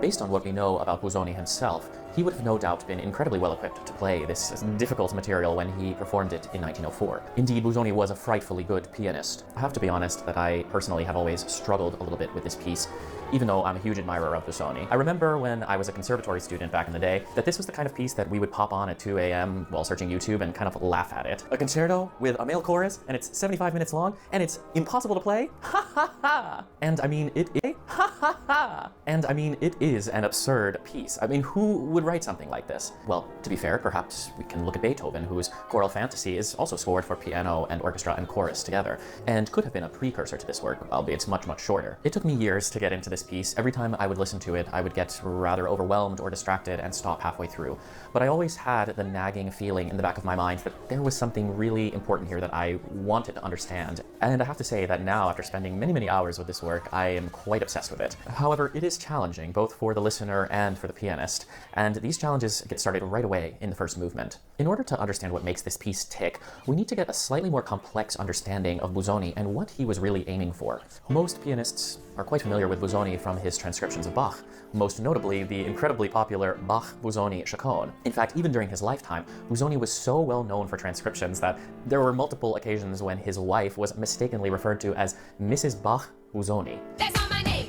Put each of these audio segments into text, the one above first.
based on what we know about Busoni himself, he would have no doubt been incredibly well equipped to play this difficult material when he performed it in 1904. Indeed, Busoni was a frightfully good pianist. I have to be honest that I personally have always struggled a little bit with this piece, even though I'm a huge admirer of Busoni. I remember when I was a conservatory student back in the day that this was the kind of piece that we would pop on at 2 a.m. while searching YouTube and kind of laugh at it. A concerto with a male chorus, and it's 75 minutes long, and it's impossible to play? Ha ha ha! And I mean, it is ha ha ha! And I mean, it is an absurd piece. I mean, who would write something like this? Well, to be fair, perhaps we can look at Beethoven, whose Choral Fantasy is also scored for piano and orchestra and chorus together, and could have been a precursor to this work, albeit it's much, much shorter. It took me years to get into this piece. Every time I would listen to it, I would get rather overwhelmed or distracted and stop halfway through. But I always had the nagging feeling in the back of my mind that there was something really important here that I wanted to understand. And I have to say that now, after spending many, many hours with this work, I am quite obsessed with it. However, it is challenging, both for the listener and for the pianist, and these challenges get started right away in the first movement. In order to understand what makes this piece tick, we need to get a slightly more complex understanding of Busoni and what he was really aiming for. Most pianists are quite familiar with Busoni from his transcriptions of Bach, most notably the incredibly popular Bach-Busoni chaconne. In fact, even during his lifetime, Busoni was so well known for transcriptions that there were multiple occasions when his wife was mistakenly referred to as Mrs. Bach-Busoni.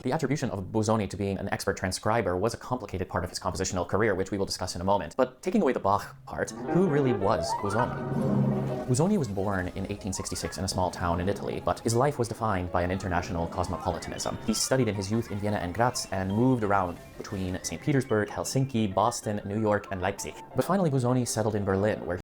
The attribution of Busoni to being an expert transcriber was a complicated part of his compositional career, which we will discuss in a moment. But taking away the Bach part, who really was Busoni? Busoni was born in 1866 in a small town in Italy, but his life was defined by an international cosmopolitanism. He studied in his youth in Vienna and Graz and moved around between St. Petersburg, Helsinki, Boston, New York, and Leipzig. But finally, Busoni settled in Berlin, where